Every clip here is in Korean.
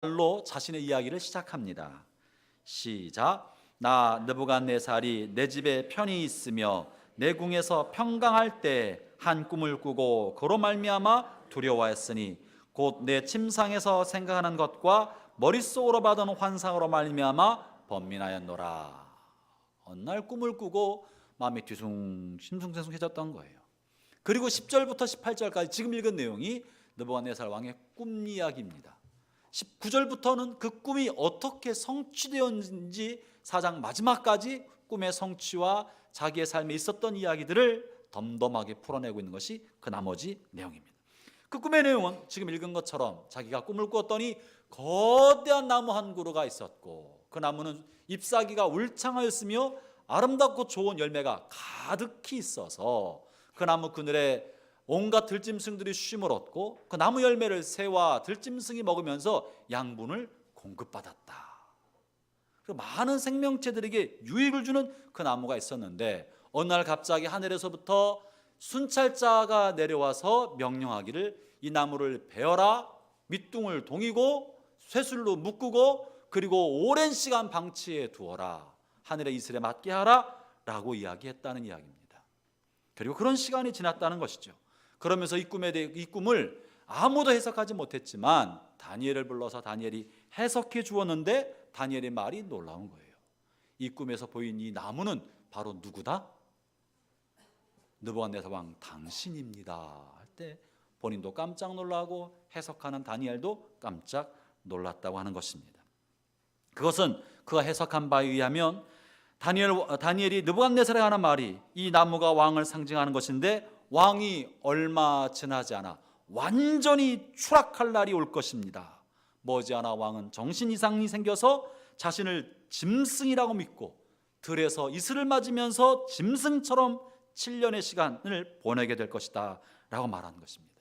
말로 자신의 이야기를 시작합니다. 시작. 나 느부갓네살이 내 집에 편히 있으며 내 궁에서 평강할 때 한 꿈을 꾸고 그로 말미암아 두려워했으니 곧 내 침상에서 생각하는 것과 머릿속으로 받은 환상으로 말미암아 번민하였노라. 어느 날 꿈을 꾸고 마음이 심숭생숭해졌던 거예요. 그리고 10절부터 18절까지 지금 읽은 내용이 느부갓네살 왕의 꿈 이야기입니다. 19절부터는 그 꿈이 어떻게 성취되었는지 4장 마지막까지 꿈의 성취와 자기의 삶에 있었던 이야기들을 덤덤하게 풀어내고 있는 것이 그 나머지 내용입니다. 그 꿈의 내용은 지금 읽은 것처럼 자기가 꿈을 꾸었더니 거대한 나무 한 그루가 있었고 그 나무는 잎사귀가 울창하였으며 아름답고 좋은 열매가 가득히 있어서 그 나무 그늘에 온갖 들짐승들이 쉼을 얻고 그 나무 열매를 새와 들짐승이 먹으면서 양분을 공급받았다. 그리고 많은 생명체들에게 유익을 주는 그 나무가 있었는데 어느 날 갑자기 하늘에서부터 순찰자가 내려와서 명령하기를 이 나무를 베어라, 밑둥을 동이고 쇠술로 묶고 그리고 오랜 시간 방치해 두어라, 하늘의 이슬에 맞게 하라 라고 이야기했다는 이야기입니다. 그리고 그런 시간이 지났다는 것이죠. 그러면서 이 꿈을 아무도 해석하지 못했지만 다니엘을 불러서 다니엘이 해석해 주었는데 다니엘의 말이 놀라운 거예요. 이 꿈에서 보인 이 나무는 바로 누구다? 느부갓네살 왕 당신입니다 할 때 본인도 깜짝 놀라고 해석하는 다니엘도 깜짝 놀랐다고 하는 것입니다. 그것은 그가 해석한 바에 의하면 다니엘이 느부갓네살에 관한 말이 이 나무가 왕을 상징하는 것인데 왕이 얼마 지나지 않아 완전히 추락할 날이 올 것입니다. 머지않아 왕은 정신 이상이 생겨서 자신을 짐승이라고 믿고 들에서 이슬을 맞으면서 짐승처럼 7년의 시간을 보내게 될 것이다 라고 말하는 것입니다.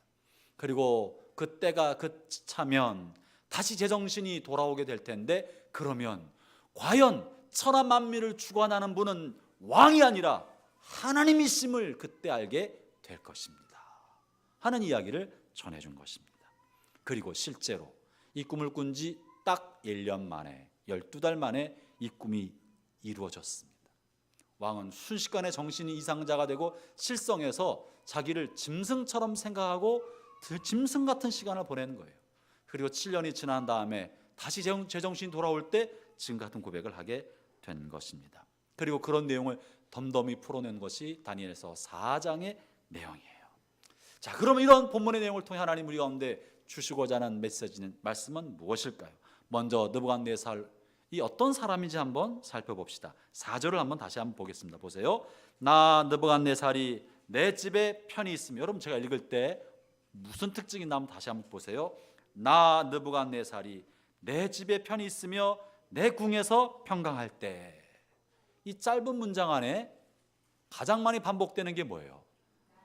그리고 그때가 차면 다시 제정신이 돌아오게 될 텐데 그러면 과연 천하 만민을 주관하는 분은 왕이 아니라 하나님이심을 그때 알게 될 것입니다 하는 이야기를 전해준 것입니다. 그리고 실제로 이 꿈을 꾼 지 딱 1년 만에 12달 만에 이 꿈이 이루어졌습니다. 왕은 순식간에 정신이 이상자가 되고 실성해서 자기를 짐승처럼 생각하고 짐승 같은 시간을 보내는 거예요. 그리고 7년이 지난 다음에 다시 제정신이 돌아올 때 지금 같은 고백을 하게 된 것입니다. 그리고 그런 내용을 덤덤히 풀어낸 것이 다니엘서 4장의 내용이에요. 자, 그러면 이런 본문의 내용을 통해 하나님 우리 가운데 주시고자 하는 말씀은 무엇일까요? 먼저 느부갓네살이 어떤 사람인지 한번 살펴봅시다. 4절을 한번 다시 한번 보겠습니다. 보세요. 나 느부갓네살이 내 집에 편히 있으며, 여러분 제가 읽을 때 무슨 특징이 나면 다시 한번 보세요. 나 느부갓네살이 내 집에 편히 있으며 내 궁에서 평강할 때. 이 짧은 문장 안에 가장 많이 반복되는 게 뭐예요?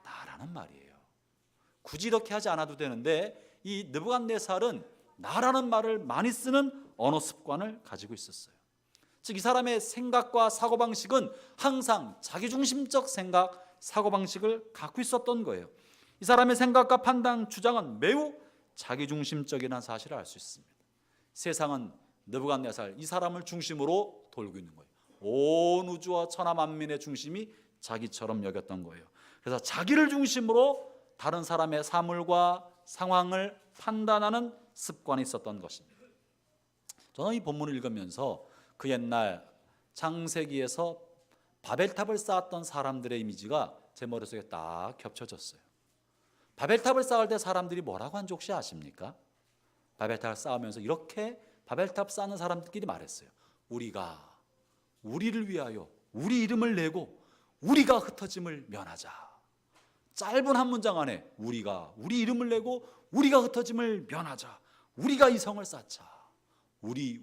나라는 말이에요. 굳이 이렇게 하지 않아도 되는데 이 느부갓네살은 나라는 말을 많이 쓰는 언어 습관을 가지고 있었어요. 즉 이 사람의 생각과 사고방식은 항상 자기중심적 생각, 사고방식을 갖고 있었던 거예요. 이 사람의 생각과 판단, 주장은 매우 자기중심적이라는 사실을 알 수 있습니다. 세상은 느부갓네살 이 사람을 중심으로 돌고 있는 거예요. 온 우주와 천하 만민의 중심이 자기처럼 여겼던 거예요. 그래서 자기를 중심으로 다른 사람의 사물과 상황을 판단하는 습관이 있었던 것입니다. 저는 이 본문을 읽으면서 그 옛날 창세기에서 바벨탑을 쌓았던 사람들의 이미지가 제 머릿속에 딱 겹쳐졌어요. 바벨탑을 쌓을 때 사람들이 뭐라고 한지 혹시 아십니까? 바벨탑을 쌓으면서 이렇게 바벨탑 쌓는 사람들끼리 말했어요. 우리가 우리를 위하여 우리 이름을 내고 우리가 흩어짐을 면하자. 짧은 한 문장 안에 우리가 우리 이름을 내고 우리가 흩어짐을 면하자. 우리가 이 성을 쌓자. 우리.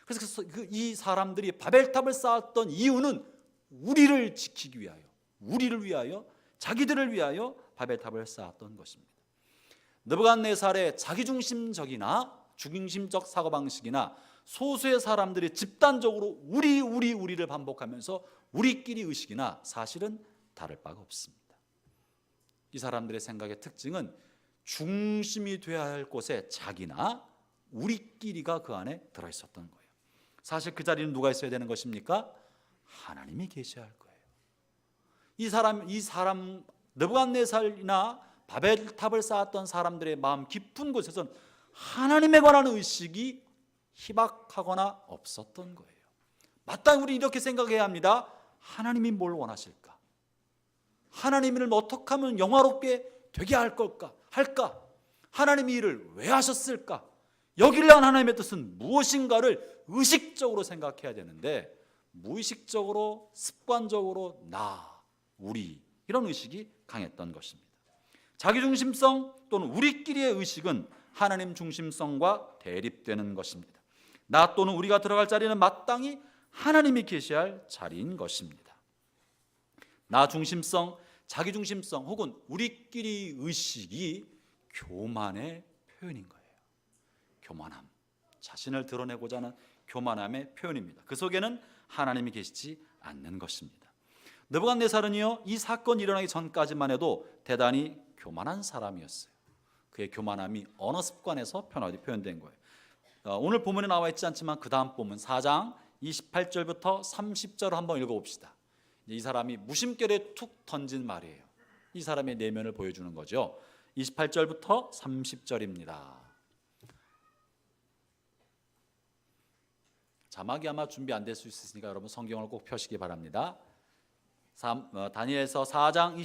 그래서 이 사람들이 바벨탑을 쌓았던 이유는 우리를 지키기 위하여, 우리를 위하여, 자기들을 위하여 바벨탑을 쌓았던 것입니다. 느부갓네살의 자기중심적이나 주중심적 사고방식이나 소수의 사람들이 집단적으로 우리를 반복하면서 우리끼리 의식이나 사실은 다를 바가 없습니다. 이 사람들의 생각의 특징은 중심이 되어야 할 곳에 자기나 우리끼리가 그 안에 들어있었던 거예요. 사실 그 자리는 누가 있어야 되는 것입니까? 하나님이 계셔야 할 거예요. 이 사람 느부갓네살이나 바벨탑을 쌓았던 사람들의 마음 깊은 곳에서는 하나님에 관한 의식이 희박하거나 없었던 거예요. 마땅히 우리 이렇게 생각해야 합니다. 하나님이 뭘 원하실까? 하나님을 어떻게 하면 영화롭게 되게 할까? 하나님이 이를 왜 하셨을까? 여기를 위한 하나님의 뜻은 무엇인가를 의식적으로 생각해야 되는데, 무의식적으로 습관적으로 우리 이런 의식이 강했던 것입니다. 자기중심성 또는 우리끼리의 의식은 하나님 중심성과 대립되는 것입니다. 나 또는 우리가 들어갈 자리는 마땅히 하나님이 계셔야 할 자리인 것입니다. 나 중심성, 자기 중심성 혹은 우리끼리 의식이 교만의 표현인 거예요. 교만함, 자신을 드러내고자 하는 교만함의 표현입니다. 그 속에는 하나님이 계시지 않는 것입니다. 느부갓네살은요, 이 사건이 일어나기 전까지만 해도 대단히 교만한 사람이었어요. 그의 교만함이 언어 습관에서 표현된 거예요. 오늘 본문에 나와 있지 않지만 그 다음 본문 4장 28절부터 30절을 한번 읽어봅시다. 이 사람이 무심결에 툭 던진 말이에요. 이 사람의 내면을 보여주는 거죠. 28절부터 30절입니다. 자막이 아마 준비 안 될 수 있으니까 여러분 성경을 꼭 펴시기 바랍니다. 다니엘서 4장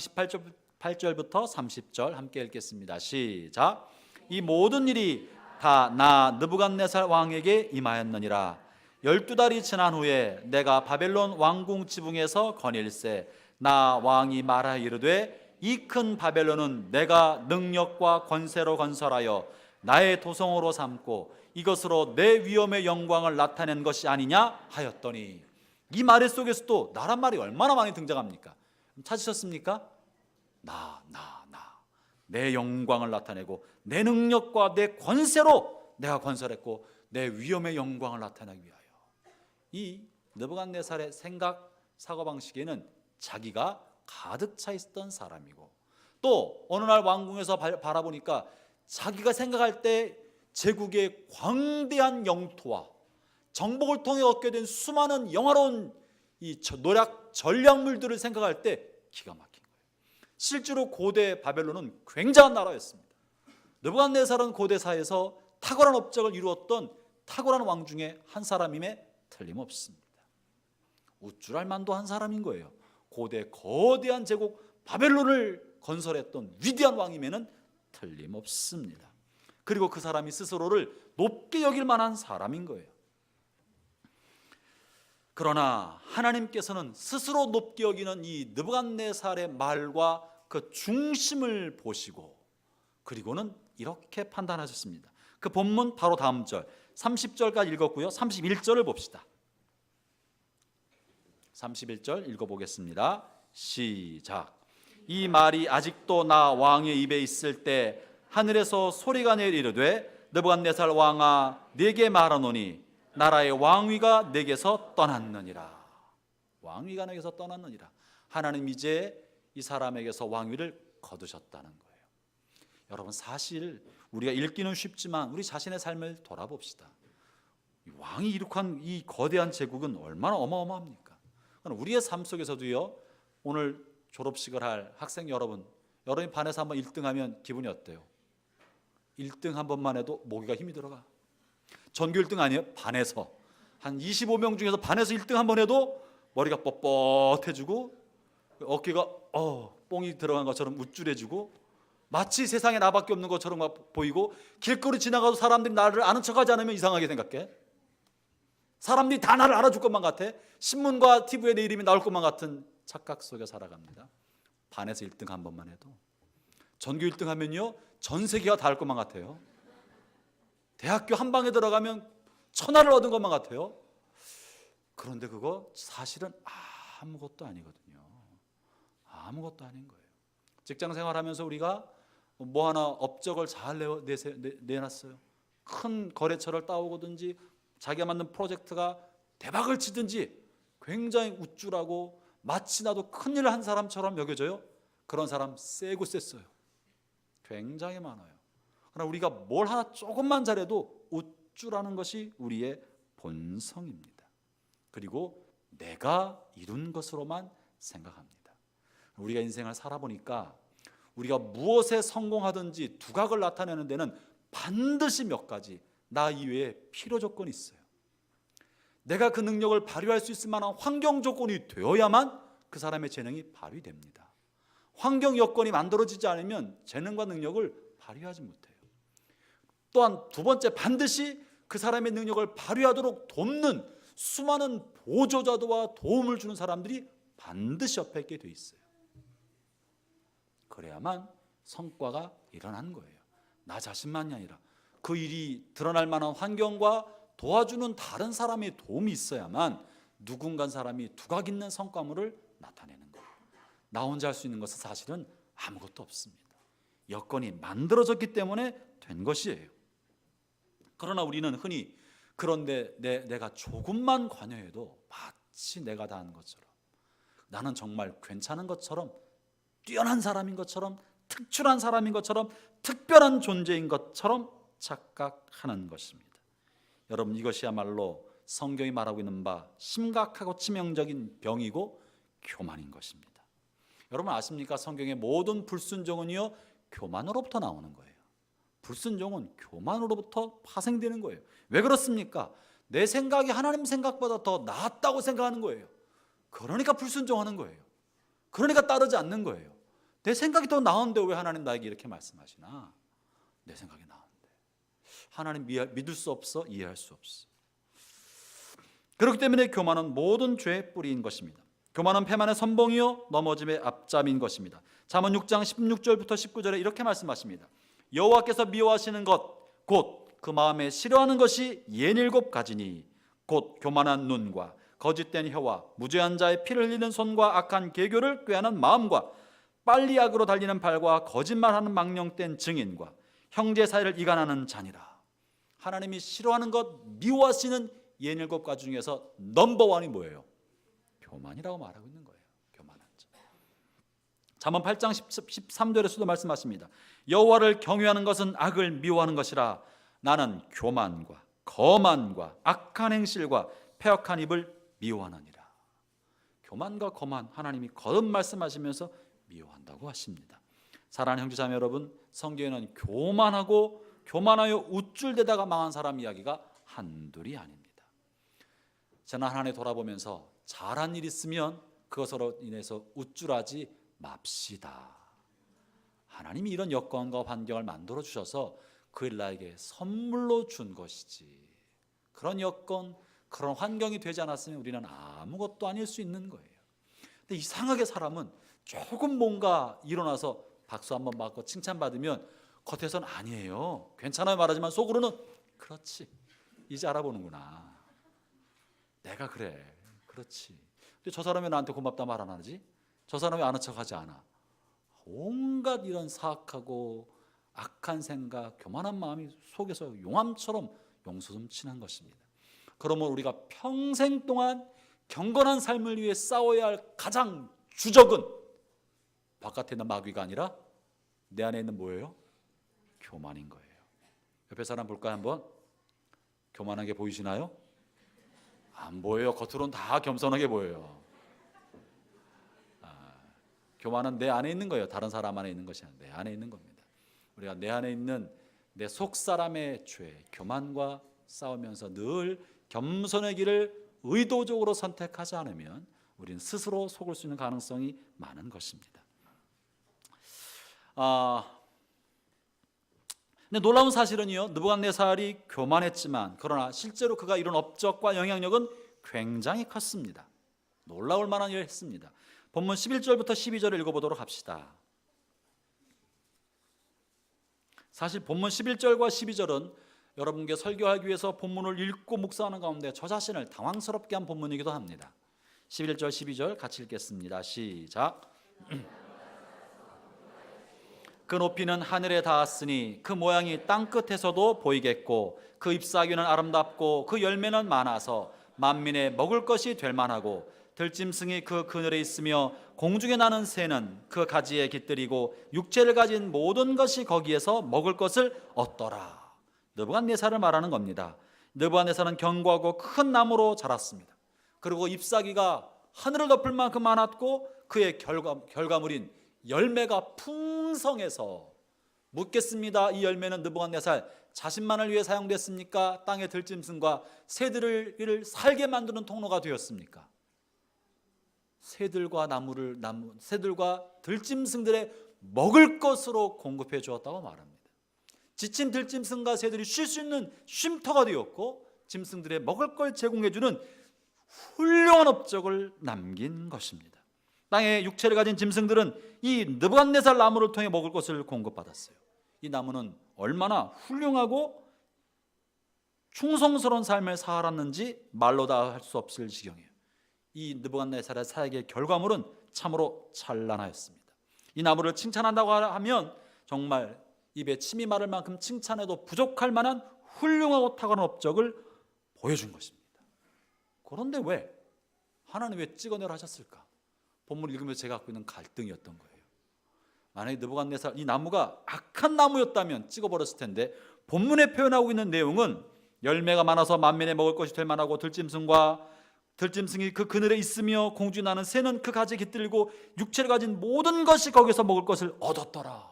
28절부터 30절 함께 읽겠습니다. 시작. 이 모든 일이 다 나 느부갓네살 왕에게 임하였느니라. 12달이 지난 후에 내가 바벨론 왕궁 지붕에서 거닐세 나 왕이 말하 이르되 이 큰 바벨론은 내가 능력과 권세로 건설하여 나의 도성으로 삼고 이것으로 내 위엄의 영광을 나타낸 것이 아니냐 하였더니, 이 말 속에서도 나란 말이 얼마나 많이 등장합니까? 찾으셨습니까? 내 영광을 나타내고 내 능력과 내 권세로 내가 건설했고 내 위엄의 영광을 나타내기 위하여. 이 느부갓네살의 생각 사고방식에는 자기가 가득 차 있었던 사람이고, 또 어느 날 왕궁에서 바라보니까 자기가 생각할 때 제국의 광대한 영토와 정복을 통해 얻게 된 수많은 영화로운 이 노략 전략물들을 생각할 때 기가 막힌 거예요. 실제로 고대 바벨론은 굉장한 나라였습니다. 느부갓네살은 고대 사회에서 탁월한 업적을 이루었던 탁월한 왕 중에 한 사람임에 틀림없습니다. 우쭐할 만도 한 사람인 거예요. 고대 거대한 제국 바벨론을 건설했던 위대한 왕임에는 틀림없습니다. 그리고 그 사람이 스스로를 높게 여길 만한 사람인 거예요. 그러나 하나님께서는 스스로 높게 여기는 이 느부갓네살의 말과 그 중심을 보시고, 그리고는 이렇게 판단하셨습니다. 그 본문 바로 다음 절 30절까지 읽었고요. 31절을 봅시다. 31절 읽어보겠습니다. 시작. 이 말이 아직도 나 왕의 입에 있을 때 하늘에서 소리가 내려 이르되 느부갓네살 왕아 네게 말하노니 나라의 왕위가 내게서 떠났느니라. 왕위가 내게서 떠났느니라. 하나님 이제 이 사람에게서 왕위를 거두셨다는 거예요. 여러분, 사실 우리가 읽기는 쉽지만 우리 자신의 삶을 돌아봅시다. 왕이 이룩한 이 거대한 제국은 얼마나 어마어마합니까? 우리의 삶 속에서도요, 오늘 졸업식을 할 학생 여러분이 반에서 한번 1등하면 기분이 어때요? 1등 한 번만 해도 목이가 힘이 들어가. 전교 1등 아니에요? 반에서 한 25명 중에서 반에서 1등 한 번 해도 머리가 뻣뻣해지고 어깨가 뽕이 들어간 것처럼 우쭐해지고 마치 세상에 나밖에 없는 것처럼 보이고, 길거리 지나가도 사람들이 나를 아는 척하지 않으면 이상하게 생각해. 사람들이 다 나를 알아줄 것만 같아. 신문과 TV에 내 이름이 나올 것만 같은 착각 속에 살아갑니다. 반에서 1등 한 번만 해도. 전교 1등 하면요, 전 세계가 다 알 것만 같아요. 대학교 한 방에 들어가면 천하를 얻은 것만 같아요. 그런데 그거 사실은 아무것도 아니거든요. 아무것도 아닌 거예요. 직장 생활하면서 우리가 뭐 하나 업적을 잘 내놨어요. 큰 거래처를 따오고든지 자기가 만든 프로젝트가 대박을 치든지 굉장히 우쭐하고 마치 나도 큰일을 한 사람처럼 여겨져요. 그런 사람 세고 셌어요. 굉장히 많아요. 그러나 우리가 뭘 하나 조금만 잘해도 우쭐하는 것이 우리의 본성입니다. 그리고 내가 이룬 것으로만 생각합니다. 우리가 인생을 살아보니까 우리가 무엇에 성공하든지 두각을 나타내는 데는 반드시 몇 가지 나 이외에 필요 조건이 있어요. 내가 그 능력을 발휘할 수 있을 만한 환경 조건이 되어야만 그 사람의 재능이 발휘됩니다. 환경 여건이 만들어지지 않으면 재능과 능력을 발휘하지 못해요. 또한 두 번째, 반드시 그 사람의 능력을 발휘하도록 돕는 수많은 보조자도와 도움을 주는 사람들이 반드시 옆에 있게 돼 있어요. 그래야만 성과가 일어나는 거예요. 나 자신만이 아니라 그 일이 드러날 만한 환경과 도와주는 다른 사람의 도움이 있어야만 누군가 사람이 두각 있는 성과물을 나타내는 거예요. 나 혼자 할 수 있는 것은 사실은 아무것도 없습니다. 여건이 만들어졌기 때문에 된 것이에요. 그러나 우리는 흔히 그런데 내가 조금만 관여해도 마치 내가 다 한 것처럼, 나는 정말 괜찮은 것처럼, 뛰어난 사람인 것처럼, 특출한 사람인 것처럼, 특별한 존재인 것처럼 착각하는 것입니다. 여러분, 이것이야말로 성경이 말하고 있는 바 심각하고 치명적인 병이고 교만인 것입니다. 여러분 아십니까? 성경의 모든 불순종은요 교만으로부터 나오는 거예요. 불순종은 교만으로부터 파생되는 거예요. 왜 그렇습니까? 내 생각이 하나님 생각보다 더 낫다고 생각하는 거예요. 그러니까 불순종하는 거예요. 그러니까 따르지 않는 거예요. 내 생각이 더 나은데 왜 하나님 나에게 이렇게 말씀하시나? 내 생각이 나은데 하나님 믿을 수 없어? 이해할 수 없어. 그렇기 때문에 교만은 모든 죄의 뿌리인 것입니다. 교만은 패만의 선봉이요 넘어짐의 앞잡이인 것입니다. 잠언 6장 16절부터 19절에 이렇게 말씀하십니다. 여호와께서 미워하시는 것 곧 그 마음에 싫어하는 것이 67가지니 곧 교만한 눈과 거짓된 혀와 무죄한 자의 피를 흘리는 손과 악한 계교를 꾀하는 마음과 빨리 악으로 달리는 발과 거짓말하는 망령된 증인과 형제 사이를 이간하는 자니라. 하나님이 싫어하는 것, 미워하시는 67가지 중에서 넘버원이 뭐예요? 교만이라고 말하고 있는 거예요. 교만한 자. 잠언 8장 13절에서도 말씀하십니다. 여호와를 경외하는 것은 악을 미워하는 것이라. 나는 교만과 거만과 악한 행실과 패역한 입을 미워하느니라. 교만과 거만, 하나님이 거듭 말씀하시면서 미워한다고 하십니다. 사랑하는 형제자매 여러분, 성경에는 교만하여 우쭐대다가 망한 사람 이야기가 한둘이 아닙니다. 지난 한 해 돌아보면서 잘한 일 있으면 그것으로 인해서 우쭐하지 맙시다. 하나님이 이런 여건과 환경을 만들어 주셔서 그를 나에게 선물로 준 것이지, 그런 여건, 그런 환경이 되지 않았으면 우리는 아무것도 아닐 수 있는 거예요. 근데 이상하게 사람은 조금 뭔가 일어나서 박수 한번 받고 칭찬받으면 겉에서는 아니에요, 괜찮아요 말하지만 속으로는 그렇지, 이제 알아보는구나, 내가 그래, 그렇지. 근데 저 사람이 나한테 고맙다 말 안 하지? 저 사람이 아는 척하지 않아? 온갖 이런 사악하고 악한 생각, 교만한 마음이 속에서 용암처럼 용수름치는 것입니다. 그러면 우리가 평생 동안 경건한 삶을 위해 싸워야 할 가장 주적은 바깥에 있는 마귀가 아니라 내 안에 있는 뭐예요? 교만인 거예요. 옆에 사람 볼까요 한번? 교만한 게 보이시나요? 안 보여요. 겉으로는 다 겸손하게 보여요. 교만은 내 안에 있는 거예요. 다른 사람 안에 있는 것이 아니라 내 안에 있는 겁니다. 우리가 내 안에 있는 내 속 사람의 죄, 교만과 싸우면서 늘 겸손의 길을 의도적으로 선택하지 않으면 우리는 스스로 속을 수 있는 가능성이 많은 것입니다. 근데 놀라운 사실은요, 느부갓네살이 교만했지만 그러나 실제로 그가 이룬 업적과 영향력은 굉장히 컸습니다. 놀라울 만한 일을 했습니다. 본문 11절부터 12절을 읽어보도록 합시다. 사실 본문 11절과 12절은 여러분께 설교하기 위해서 본문을 읽고 묵상하는 가운데 저 자신을 당황스럽게 한 본문이기도 합니다. 11절 12절 같이 읽겠습니다. 시작. 그 높이는 하늘에 닿았으니 그 모양이 땅끝에서도 보이겠고 그 잎사귀는 아름답고 그 열매는 많아서 만민의 먹을 것이 될 만하고 들짐승이 그 그늘에 있으며 공중에 나는 새는 그 가지에 깃들이고 육체를 가진 모든 것이 거기에서 먹을 것을 얻더라. 느부갓네살을 말하는 겁니다. 느부갓네살은 견고하고 큰 나무로 자랐습니다. 그리고 잎사귀가 하늘을 덮을 만큼 많았고 그의 결과물인 열매가 풍성해서 묻겠습니다. 이 열매는 느부갓네살 자신만을 위해 사용됐습니까? 땅의 들짐승과 새들을 살게 만드는 통로가 되었습니까? 새들과 새들과 들짐승들의 먹을 것으로 공급해 주었다고 말합니다. 지친 들짐승과 새들이 쉴 수 있는 쉼터가 되었고 짐승들의 먹을 걸 제공해 주는 훌륭한 업적을 남긴 것입니다. 땅에 육체를 가진 짐승들은 이 느부갓네살 나무를 통해 먹을 것을 공급받았어요. 이 나무는 얼마나 훌륭하고 충성스러운 삶을 살았는지 말로 다 할 수 없을 지경이에요. 이 느부갓네살의 사역의 결과물은 참으로 찬란하였습니다. 이 나무를 칭찬한다고 하면 정말 입에 침이 마를 만큼 칭찬해도 부족할 만한 훌륭하고 탁월한 업적을 보여준 것입니다. 그런데 왜 하나님 왜 찍어내라 하셨을까? 본문을 읽으면서 제가 갖고 있는 갈등이었던 거예요. 만약에 느부갓네살 이 나무가 악한 나무였다면 찍어버렸을 텐데, 본문에 표현하고 있는 내용은 열매가 많아서 만민의 먹을 것이 될 만하고 들짐승이 그 그늘에 있으며 공중에 나는 새는 그 가지에 깃들고 육체를 가진 모든 것이 거기서 먹을 것을 얻었더라.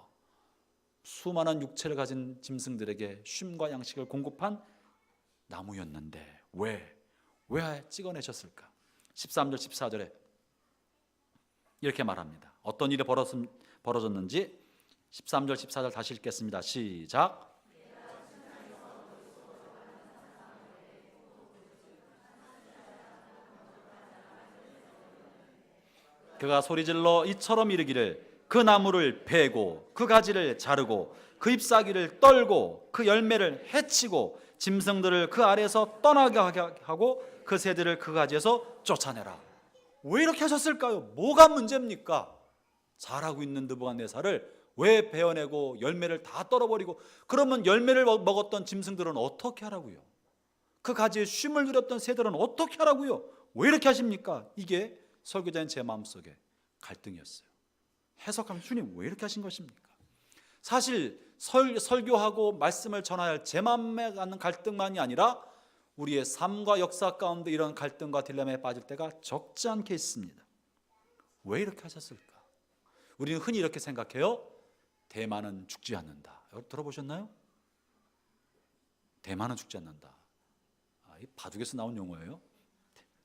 수많은 육체를 가진 짐승들에게 쉼과 양식을 공급한 나무였는데 왜 찍어내셨을까? 13절 14절에 이렇게 말합니다. 어떤 일이 벌어졌는지 13절 14절 다시 읽겠습니다. 시작. 그가 소리질러 이처럼 이르기를 그 나무를 베고 그 가지를 자르고 그 잎사귀를 떨고 그 열매를 해치고 짐승들을 그 아래에서 떠나게 하고 그 새들을 그 가지에서 쫓아내라. 왜 이렇게 하셨을까요? 뭐가 문제입니까? 잘하고 있는 느부갓네살을 왜 베어내고 열매를 다 떨어버리고, 그러면 열매를 먹었던 짐승들은 어떻게 하라고요? 그 가지에 쉼을 누렸던 새들은 어떻게 하라고요? 왜 이렇게 하십니까? 이게 설교자인 제 마음속에 갈등이었어요. 해석하면 주님 왜 이렇게 하신 것입니까? 사실 설교하고 말씀을 전해야 할 제 마음에 갖는 갈등만이 아니라 우리의 삶과 역사 가운데 이런 갈등과 딜레마에 빠질 때가 적지 않게 있습니다. 왜 이렇게 하셨을까? 우리는 흔히 이렇게 생각해요. 대만은 죽지 않는다. 여러분 들어보셨나요? 대만은 죽지 않는다. 이 바둑에서 나온 용어예요.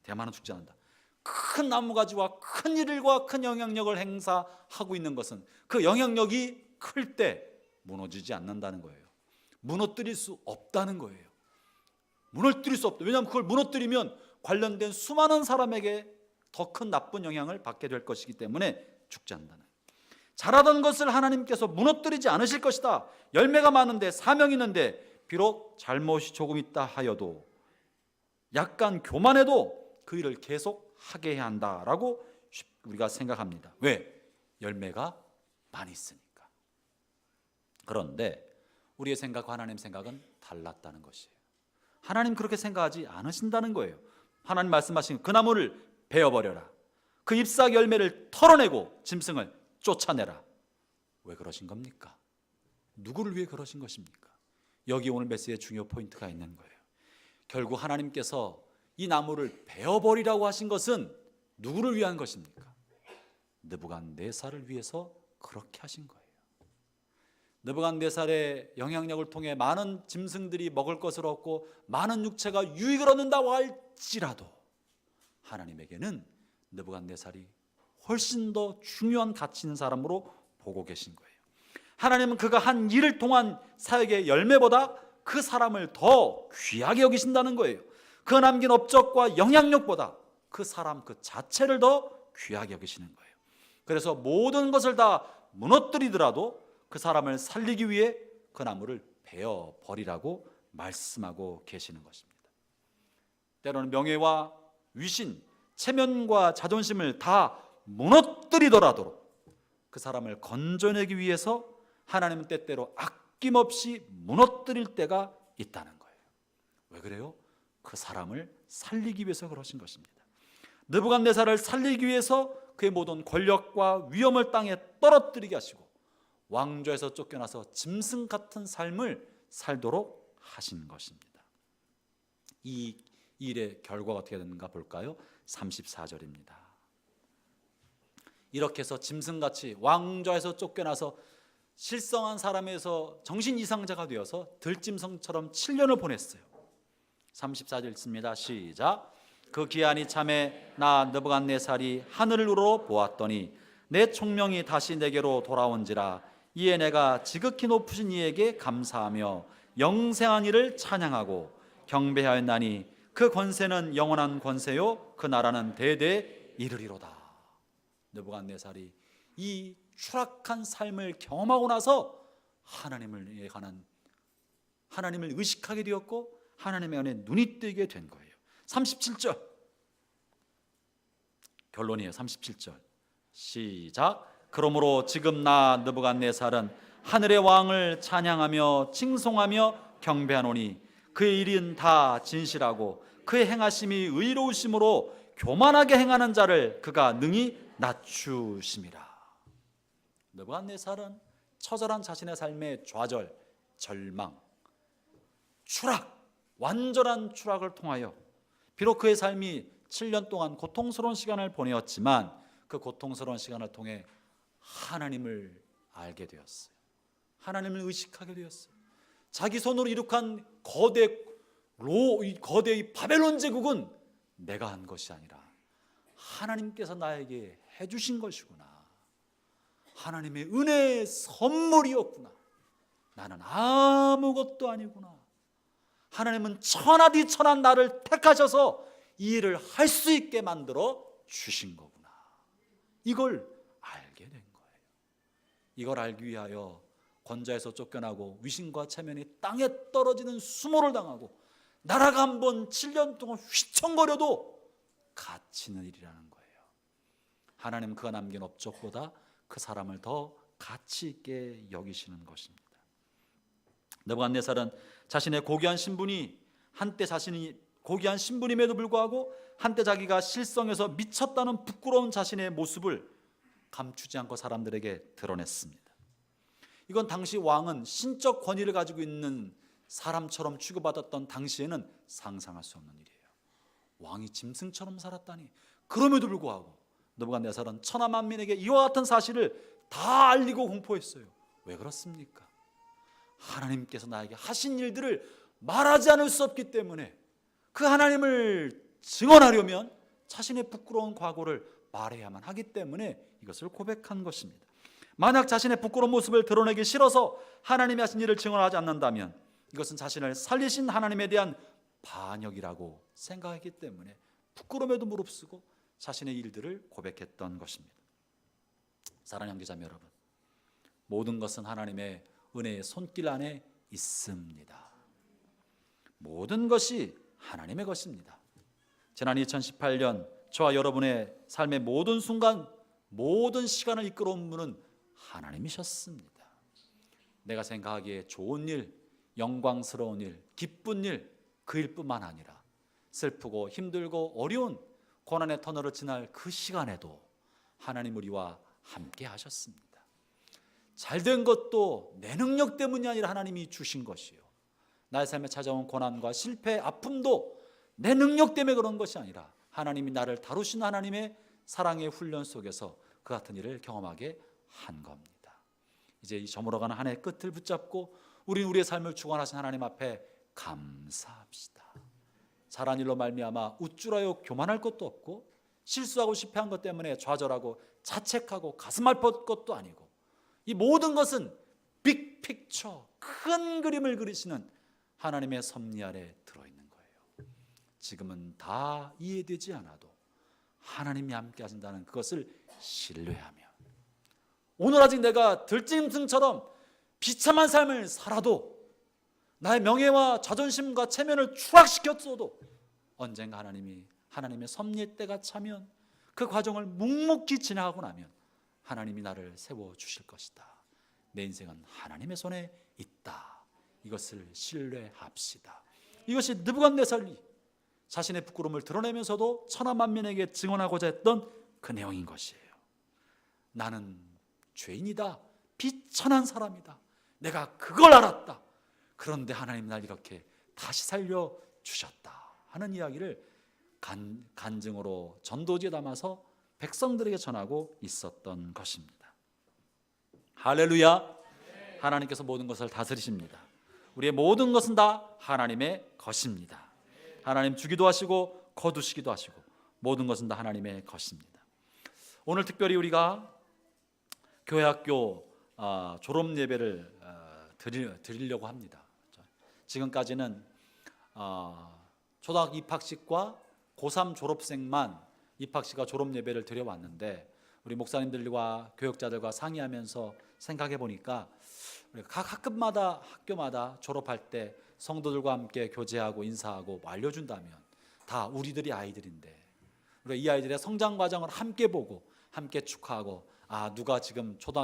대만은 죽지 않는다. 큰 나무가지와 큰 일과 큰 영향력을 행사하고 있는 것은 그 영향력이 클 때 무너지지 않는다는 거예요. 무너뜨릴 수 없다는 거예요. 무너뜨릴 수 없다. 왜냐하면 그걸 무너뜨리면 관련된 수많은 사람에게 더 큰 나쁜 영향을 받게 될 것이기 때문에 죽지 않는다는 거예요. 잘하던 것을 하나님께서 무너뜨리지 않으실 것이다. 열매가 많은데 사명이 있는데 비록 잘못이 조금 있다 하여도 약간 교만해도 그 일을 계속 하게 해야 한다라고 우리가 생각합니다. 왜? 열매가 많이 있으니까. 그런데 우리의 생각과 하나님 생각은 달랐다는 것이에요. 하나님 그렇게 생각하지 않으신다는 거예요. 하나님 말씀하신 그 나무를 베어버려라. 그 잎사귀 열매를 털어내고 짐승을 쫓아내라. 왜 그러신 겁니까? 누구를 위해 그러신 것입니까? 여기 오늘 메시지의 중요 포인트가 있는 거예요. 결국 하나님께서 이 나무를 베어버리라고 하신 것은 누구를 위한 것입니까? 느부갓네살을 위해서 그렇게 하신 거예요. 느부갓네살의 영향력을 통해 많은 짐승들이 먹을 것을 얻고 많은 육체가 유익을 얻는다고 할지라도 하나님에게는 느부갓네살이 훨씬 더 중요한 가치 있는 사람으로 보고 계신 거예요. 하나님은 그가 한 일을 통한 사역의 열매보다 그 사람을 더 귀하게 여기신다는 거예요. 그 남긴 업적과 영향력보다 그 사람 그 자체를 더 귀하게 여기시는 거예요. 그래서 모든 것을 다 무너뜨리더라도 그 사람을 살리기 위해 그 나무를 베어 버리라고 말씀하고 계시는 것입니다. 때로는 명예와 위신, 체면과 자존심을 다 무너뜨리더라도 그 사람을 건져내기 위해서 하나님은 때때로 아낌없이 무너뜨릴 때가 있다는 거예요. 왜 그래요? 그 사람을 살리기 위해서 그러신 것입니다. 느부갓네살을 살리기 위해서 그의 모든 권력과 위엄을 땅에 떨어뜨리게 하시고 왕좌에서 쫓겨나서 짐승 같은 삶을 살도록 하신 것입니다. 이 일의 결과가 어떻게 되는가 볼까요? 34절입니다. 이렇게 해서 짐승같이 왕좌에서 쫓겨나서 실성한 사람에서 정신 이상자가 되어서 들짐승처럼 7년을 보냈어요. 34절 읽습니다. 시작. 그 기한이 참에 나 느부갓네살이 하늘을 우러 보았더니 내 총명이 다시 내게로 돌아온지라. 이에 내가 지극히 높으신 이에게 감사하며 영생한 이를 찬양하고 경배하였나니 그 권세는 영원한 권세요 그 나라는 대대 이르리로다. 느부갓네살이 이 추락한 삶을 경험하고 나서 하나님을 의식하게 되었고 하나님의 은혜에 눈이 뜨게 된 거예요. 37절 결론이에요. 37절 시작. 그러므로 지금 나 느부갓네살은 하늘의 왕을 찬양하며 칭송하며 경배하노니 그의 일은 다 진실하고 그의 행하심이 의로우심으로 교만하게 행하는 자를 그가 능히 낮추심이라. 느부갓네살은 처절한 자신의 삶의 좌절, 절망, 추락, 완전한 추락을 통하여 비록 그의 삶이 7년 동안 고통스러운 시간을 보내었지만 그 고통스러운 시간을 통해 하나님을 알게 되었어요. 하나님을 의식하게 되었어요. 자기 손으로 이룩한 거대 바벨론 제국은 내가 한 것이 아니라 하나님께서 나에게 해주신 것이구나. 하나님의 은혜의 선물이었구나. 나는 아무것도 아니구나. 하나님은 천하디천한 나를 택하셔서 이 일을 할 수 있게 만들어 주신 거구나. 이걸 알게 된 거예요. 이걸 알기 위하여 권좌에서 쫓겨나고 위신과 체면이 땅에 떨어지는 수모를 당하고 나라가 한번 7년 동안 휘청거려도 갇히는 일이라는 거예요. 하나님 그가 남긴 업적보다 그 사람을 더 가치 있게 여기시는 것입니다. 느부갓네살은 자신의 고귀한 신분이 한때 자신이 고귀한 신분임에도 불구하고 한때 자기가 실성해서 미쳤다는 부끄러운 자신의 모습을 감추지 않고 사람들에게 드러냈습니다. 이건 당시 왕은 신적 권위를 가지고 있는 사람처럼 취급받았던 당시에는 상상할 수 없는 일이에요. 왕이 짐승처럼 살았다니. 그럼에도 불구하고 느부갓네살은 천하 만민에게 이와 같은 사실을 다 알리고 공포했어요. 왜 그렇습니까? 하나님께서 나에게 하신 일들을 말하지 않을 수 없기 때문에 그 하나님을 증언하려면 자신의 부끄러운 과거를 말해야만 하기 때문에 이것을 고백한 것입니다. 만약 자신의 부끄러운 모습을 드러내기 싫어서 하나님이 하신 일을 증언하지 않는다면 이것은 자신을 살리신 하나님에 대한 반역이라고 생각했기 때문에 부끄러움에도 무릅쓰고 자신의 일들을 고백했던 것입니다. 사랑하는 형제자매 여러분, 모든 것은 하나님의 은혜의 손길 안에 있습니다. 모든 것이 하나님의 것입니다. 지난 2018년 저와 여러분의 삶의 모든 순간, 모든 시간을 이끌어온 분은 하나님이셨습니다. 내가 생각하기에 좋은 일, 영광스러운 일, 기쁜 일, 그 일뿐만 아니라 슬프고 힘들고 어려운 고난의 터널을 지날 그 시간에도 하나님 우리와 함께 하셨습니다. 잘된 것도 내 능력 때문이 아니라 하나님이 주신 것이요, 나의 삶에 찾아온 고난과 실패, 아픔도 내 능력 때문에 그런 것이 아니라 하나님이 나를 다루신 하나님의 사랑의 훈련 속에서 그 같은 일을 경험하게 한 겁니다. 이제 이 저물어가는 한 해의 끝을 붙잡고 우리는 우리의 삶을 주관하신 하나님 앞에 감사합시다. 잘한 일로 말미암아 우쭐하여 교만할 것도 없고 실수하고 실패한 것 때문에 좌절하고 자책하고 가슴 아플 것도 아니고 이 모든 것은 빅픽처, 큰 그림을 그리시는 하나님의 섭리 아래 들어있는 거예요. 지금은 다 이해되지 않아도 하나님이 함께 하신다는 그것을 신뢰하며 오늘 아직 내가 들짐승처럼 비참한 삶을 살아도 나의 명예와 자존심과 체면을 추락시켰어도 언젠가 하나님의 섭리의 때가 차면 그 과정을 묵묵히 지나가고 나면 하나님이 나를 세워주실 것이다. 내 인생은 하나님의 손에 있다. 이것을 신뢰합시다. 이것이 느부갓네살이 자신의 부끄러움을 드러내면서도 천하 만민에게 증언하고자 했던 그 내용인 것이에요. 나는 죄인이다. 비천한 사람이다. 내가 그걸 알았다. 그런데 하나님 날 이렇게 다시 살려주셨다. 하는 이야기를 간증으로 전도지에 담아서 백성들에게 전하고 있었던 것입니다. 할렐루야. 하나님께서 모든 것을 다스리십니다. 우리의 모든 것은 다 하나님의 것입니다. 하나님 주기도 하시고 거두시기도 하시고 모든 것은 다 하나님의 것입니다. 오늘 특별히 우리가 교회학교 졸업 예배를 드리려고 합니다. 지금까지는 초등학교 입학식과 고3 졸업생만 입학식과 졸업 예배를 드려왔는데 우리 목사님들과 교역자들과 상의하면서 생각해 보니까 우리가 각 학급마다 학교마다 졸업할 때 성도들과 함께 교제하고 인사하고 알려준다면 다 우리들이 아이들인데 우리가 이 아이들의 성장 과정을 함께 보고 함께 축하하고 누가 지금 초등학교